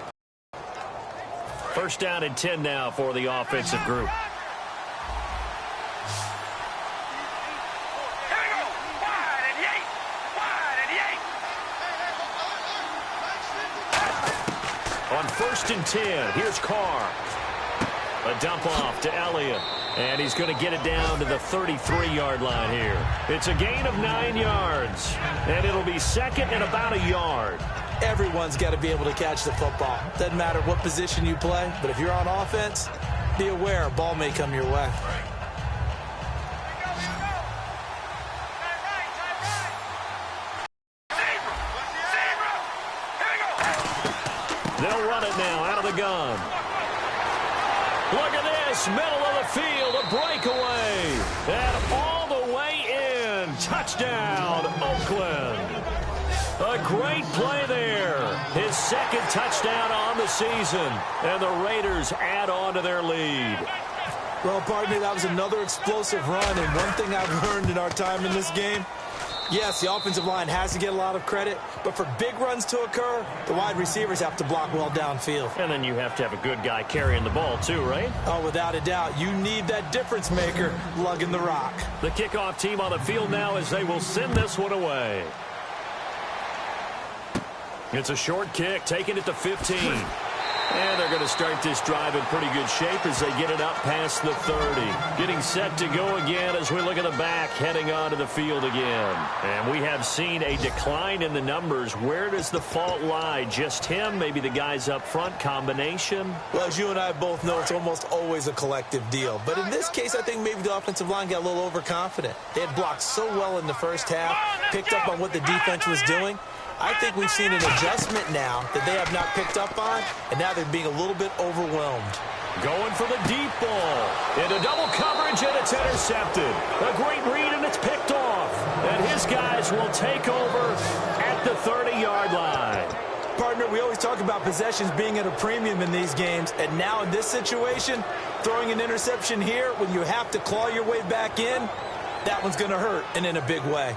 First down and 10 now for the offensive group. On first and 10, here's Carr. A dump off to Elliott. And he's going to get it down to the 33-yard line here. It's a gain of 9 yards. And it'll be second and about a yard. Everyone's got to be able to catch the football. Doesn't matter what position you play, but if you're on offense, be aware a ball may come your way. They'll run it now out of the gun. Look at this, middle of the field, a breakaway. And all the way in. Touchdown, Oakland. A great play there. His second touchdown on the season. And the Raiders add on to their lead. Well, pardon me, that was another explosive run. And one thing I've learned in our time in this game, yes, the offensive line has to get a lot of credit, but for big runs to occur, the wide receivers have to block well downfield. And then you have to have a good guy carrying the ball too, right? Oh, without a doubt. You need that difference maker lugging the rock. The kickoff team on the field now as they will send this one away. It's a short kick, taking it to 15. And they're going to start this drive in pretty good shape as they get it up past the 30. Getting set to go again as we look at the back, heading onto the field again. And we have seen a decline in the numbers. Where does the fault lie? Just him? Maybe the guys up front? Combination? Well, as you and I both know, it's almost always a collective deal. But in this case, I think maybe the offensive line got a little overconfident. They had blocked so well in the first half, picked up on what the defense was doing. I think we've seen an adjustment now that they have not picked up on, and now they're being a little bit overwhelmed. Going for the deep ball. Into double coverage, and it's intercepted. A great read, and it's picked off. And his guys will take over at the 30-yard line. Partner, we always talk about possessions being at a premium in these games, and now in this situation, throwing an interception here when you have to claw your way back in, that one's going to hurt, and in a big way.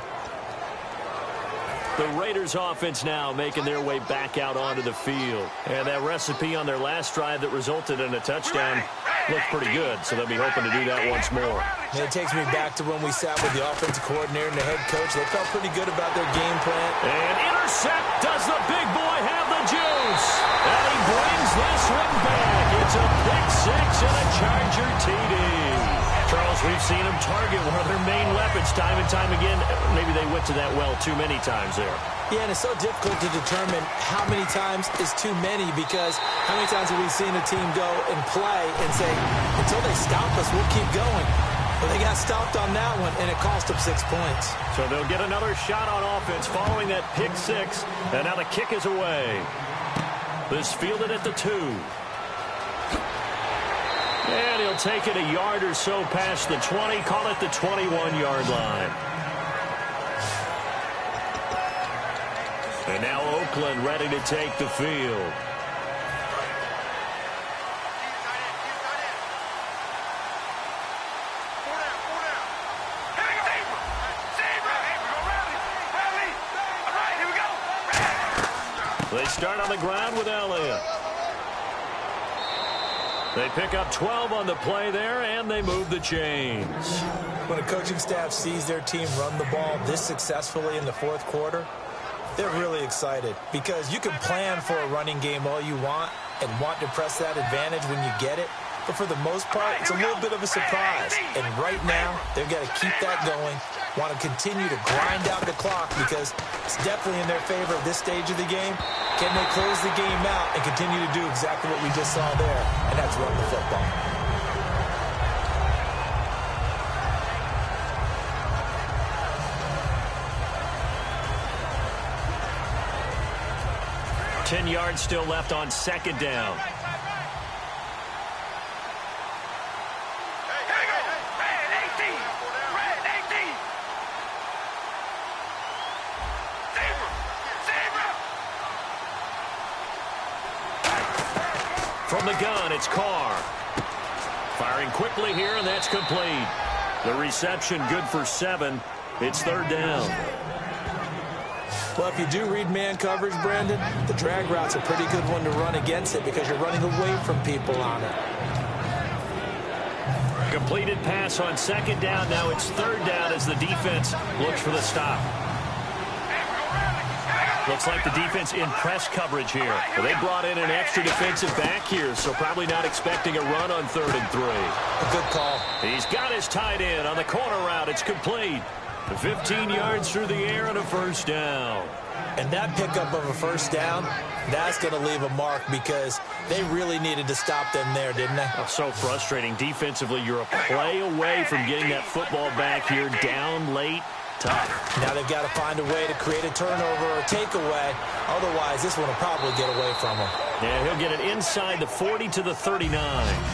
The Raiders offense now making their way back out onto the field. And that recipe on their last drive that resulted in a touchdown looked pretty good, so they'll be hoping to do that once more. And it takes me back to when we sat with the offensive coordinator and the head coach. They felt pretty good about their game plan. And intercept. Does the big boy have the juice? And he brings this one back. It's a pick six and a Charger TD. Charles, we've seen them target one of their main weapons time and time again. Maybe they went to that well too many times there. Yeah, and it's so difficult to determine how many times is too many, because how many times have we seen a team go and play and say, until they stop us, we'll keep going. But they got stopped on that one, and it cost them 6 points. So they'll get another shot on offense following that pick six. And now the kick is away. This fielded at the 2. And he'll take it a yard or so past the 20, call it the 21-yard line. And now Oakland ready to take the field. They start on the ground with Elliott. They pick up 12 on the play there, and they move the chains. When a coaching staff sees their team run the ball this successfully in the fourth quarter, they're really excited because you can plan for a running game all you want and want to press that advantage when you get it. But for the most part, it's a little bit of a surprise. And right now, they've got to keep that going, want to continue to grind out the clock because it's definitely in their favor at this stage of the game. Can they close the game out and continue to do exactly what we just saw there, and that's run the football. Ten yards still left on second down. From the gun, it's Carr. Firing quickly here, and that's complete. The reception good for 7. It's third down. Well, if you do read man coverage, Brandon, the drag route's a pretty good one to run against it because you're running away from people on it. Completed pass on second down. Now it's third down as the defense looks for the stop. Looks like the defense in press coverage here. Well, they brought in an extra defensive back here, so probably not expecting a run on 3rd and 3. A good call. He's got his tight end on the corner route. It's complete. 15 yards through the air and a first down. And that pickup of a first down, that's going to leave a mark because they really needed to stop them there, didn't they? Oh, so frustrating. Defensively, you're a play away from getting that football back here down late. Tough. Now they've got to find a way to create a turnover or takeaway. Otherwise, this one will probably get away from him. Yeah, he'll get it inside the 40 to the 39.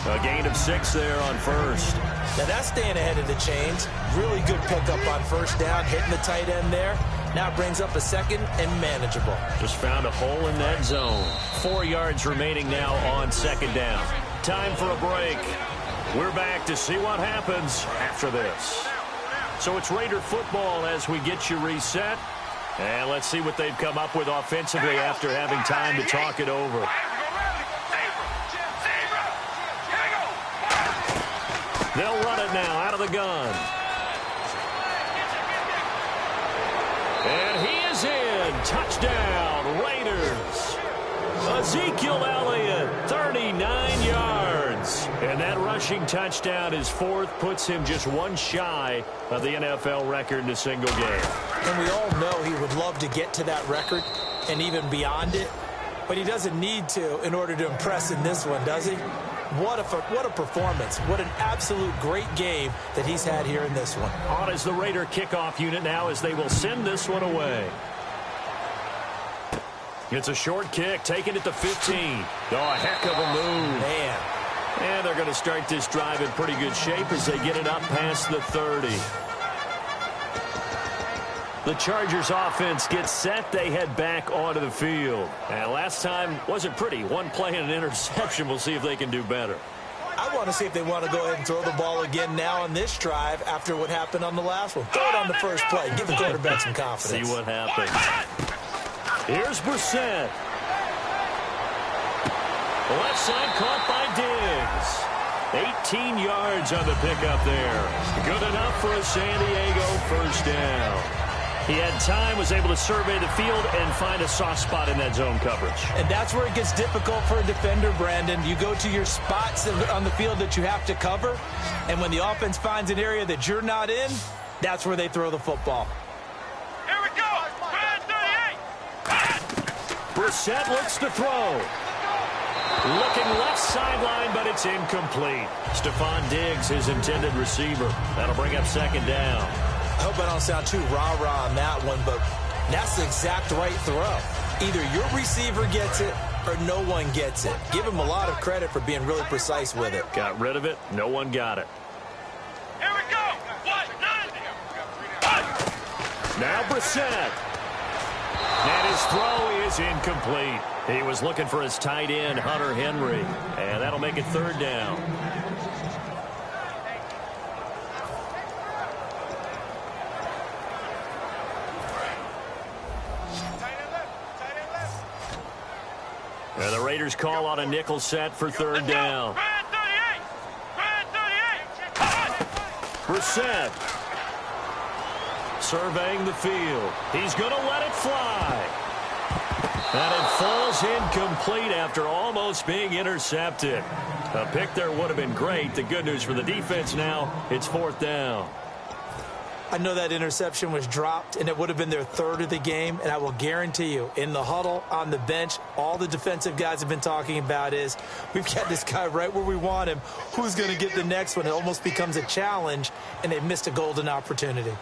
A gain of 6 there on first. Now that's staying ahead of the chains. Really good pickup on first down, hitting the tight end there. Now it brings up a second and manageable. Just found a hole in that zone. 4 yards remaining now on second down. Time for a break. We're back to see what happens after this. So it's Raider football as we get you reset. And let's see what they've come up with offensively after having time to talk it over. They'll run it now out of the gun. And he is in. Touchdown, Raiders. Ezekiel Elliott, 39 yards. And that rushing touchdown, his 4th, puts him just 1 shy of the NFL record in a single game. And we all know he would love to get to that record and even beyond it. But he doesn't need to in order to impress in this one, does he? What a performance. What an absolute great game that he's had here in this one. On is the Raider kickoff unit now as they will send this one away. It's a short kick, taken at the 15. Oh, a heck of a move. Man. And they're going to start this drive in pretty good shape as they get it up past the 30. The Chargers offense gets set. They head back onto the field. And last time wasn't pretty. 1 play and an interception. We'll see if they can do better. I want to see if they want to go ahead and throw the ball again now on this drive after what happened on the last one. Throw it on the first play. Give the quarterback some confidence. See what happens. Here's Brissett. Left side caught by Diggs. 18 yards on the pickup there. Good enough for a San Diego first down. He had time, was able to survey the field and find a soft spot in that zone coverage. And that's where it gets difficult for a defender, Brandon. You go to your spots on the field that you have to cover, and when the offense finds an area that you're not in, that's where they throw the football. Here we go. 38. Brissett looks to throw. Looking left sideline, but it's incomplete. Stephon Diggs, his intended receiver. That'll bring up second down. I hope I don't sound too rah-rah on that one, but that's the exact right throw. Either your receiver gets it or no one gets it. Give him a lot of credit for being really precise with it. Got rid of it. No one got it. Here we go. Now Brissett. And his throw is incomplete. He was looking for his tight end, Hunter Henry. And that'll make it third down. And the Raiders call on a nickel set for third down. Brissett surveying the field. He's going to let it fly. And it falls incomplete after almost being intercepted. A pick there would have been great. The good news for the defense now, it's fourth down. I know that interception was dropped, and it would have been their third of the game, and I will guarantee you, in the huddle, on the bench, all the defensive guys have been talking about is, we've got this guy right where we want him. Who's going to get the next one? It almost becomes a challenge, and they've missed a golden opportunity.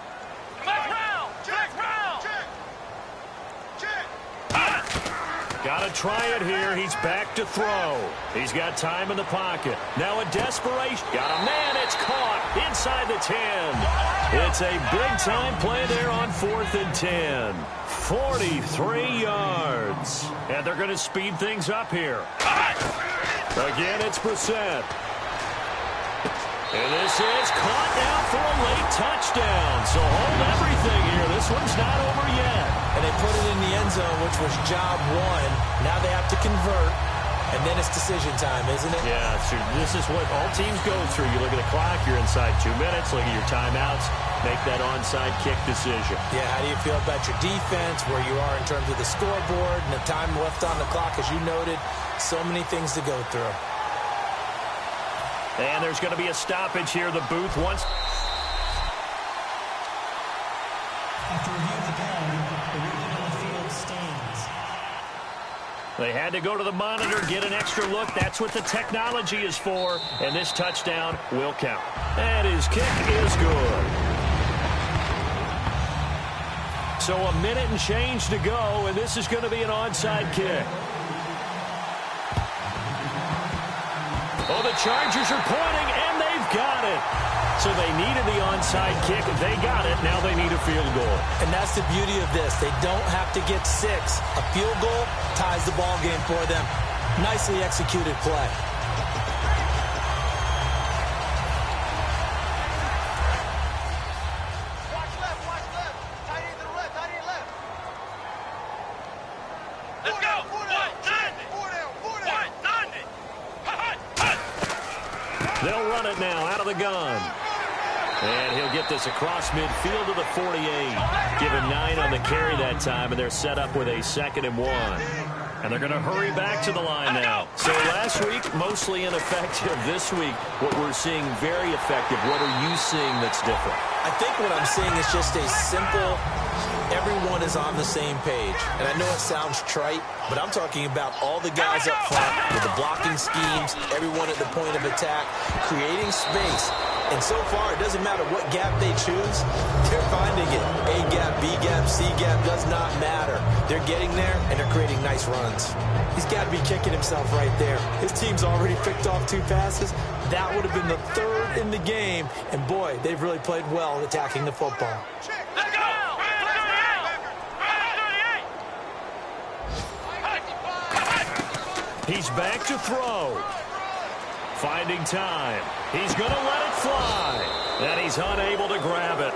Got to try it here. He's back to throw. He's got time in the pocket. Now a desperation. Got a man. It's caught inside the 10. It's a big-time play there on 4th and 10. 43 yards. And they're going to speed things up here. Again, it's Brissett. And this is caught now for a late touchdown. So hold everything here. This one's not over yet. And they put it in the end zone, which was job one. Now they have to convert, and then it's decision time, isn't it? Yeah, so this is what all teams go through. You look at the clock, you're inside 2 minutes, look at your timeouts, make that onside kick decision. Yeah, how do you feel about your defense, where you are in terms of the scoreboard, and the time left on the clock, as you noted? So many things to go through. And there's going to be a stoppage here. The booth wants... After reviewing the penalty, the ruling on the field stands. They had to go to the monitor, get an extra look. That's what the technology is for. And this touchdown will count. And his kick is good. So a minute and change to go, and this is going to be an onside kick. Oh, the Chargers are pointing, and they've got it. So they needed the onside kick. They got it. Now they need a field goal. And that's the beauty of this. They don't have to get 6. A field goal ties the ball game for them. Nicely executed play. Watch left. Tight end to the left, tight end left. Let's go. 4 down. They'll run it now out of the gun. And he'll get this across midfield to the 48. Give him 9 on the carry that time, and they're set up with a 2nd and 1. And they're going to hurry back to the line now. So last week, mostly ineffective. This week, what we're seeing very effective. What are you seeing that's different? I think what I'm seeing is just a simple, everyone is on the same page. And I know it sounds trite, but I'm talking about all the guys up front with the blocking schemes, everyone at the point of attack, creating space. And so far, it doesn't matter what gap they choose. They're finding it. A gap, B gap, C gap, does not matter. They're getting there, and they're creating nice runs. He's got to be kicking himself right there. His team's already picked off 2 passes. That would have been the 3rd in the game. And, boy, they've really played well attacking the football. Let's go. He's back to throw. Finding time. He's going to let it fly. And he's unable to grab it.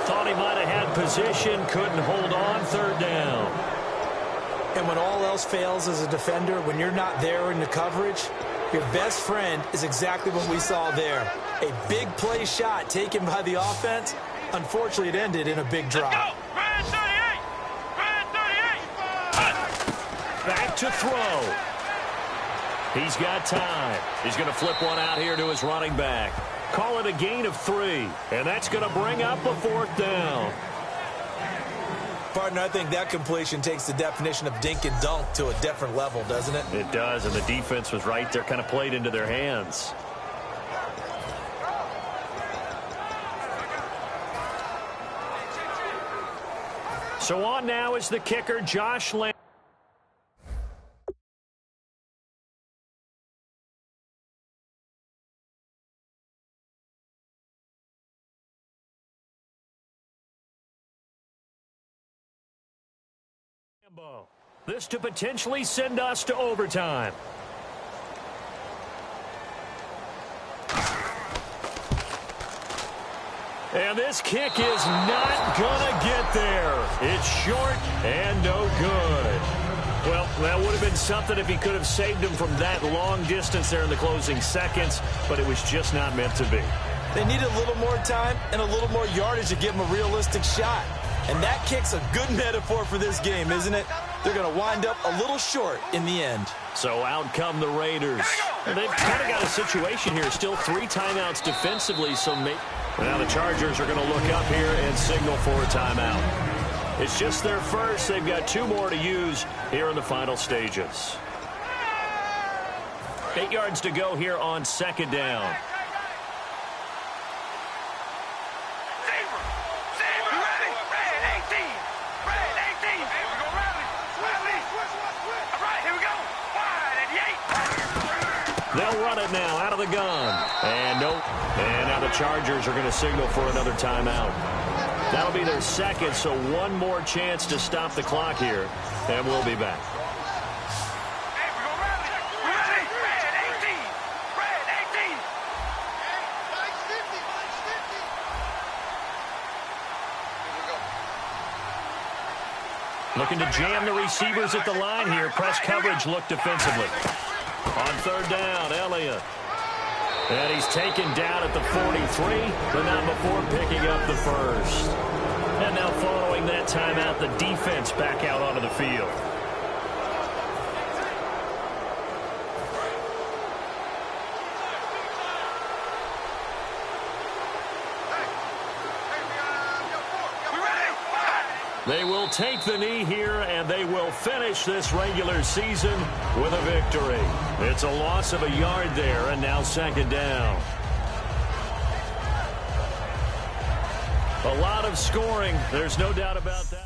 Thought he might have had position. Couldn't hold on. 3rd down. And when all else fails as a defender, when you're not there in the coverage, your best friend is exactly what we saw there. A big play shot taken by the offense. Unfortunately, it ended in a big drop. Back to throw. He's got time. He's going to flip one out here to his running back. Call it a gain of 3. And that's going to bring up a 4th down. Partner, I think that completion takes the definition of dink and dunk to a different level, doesn't it? It does, and the defense was right there, kind of played into their hands. So on now is the kicker, Josh Lamb. This to potentially send us to overtime. And this kick is not going to get there. It's short and no good. Well, that would have been something if he could have saved him from that long distance there in the closing seconds, but it was just not meant to be. They need a little more time and a little more yardage to give him a realistic shot. And that kick's a good metaphor for this game, isn't it? They're going to wind up a little short in the end. So out come the Raiders. They've kind of got a situation here. Still 3 timeouts defensively, so now the Chargers are going to look up here and signal for a timeout. It's just their first. They've got 2 more to use here in the final stages. 8 yards to go here on 2nd down. They'll run it now out of the gun. And nope. And now the Chargers are going to signal for another timeout. That'll be their second, so 1 more chance to stop the clock here. And we'll be back. Looking to jam the receivers at the line here. Press coverage look defensively. On 3rd down, Elliott. And he's taken down at the 43, but not before picking up the first. And now following that timeout, the defense back out onto the field. They will take the knee here, and they will finish this regular season with a victory. It's a loss of a yard there, and now 2nd down. A lot of scoring. There's no doubt about that.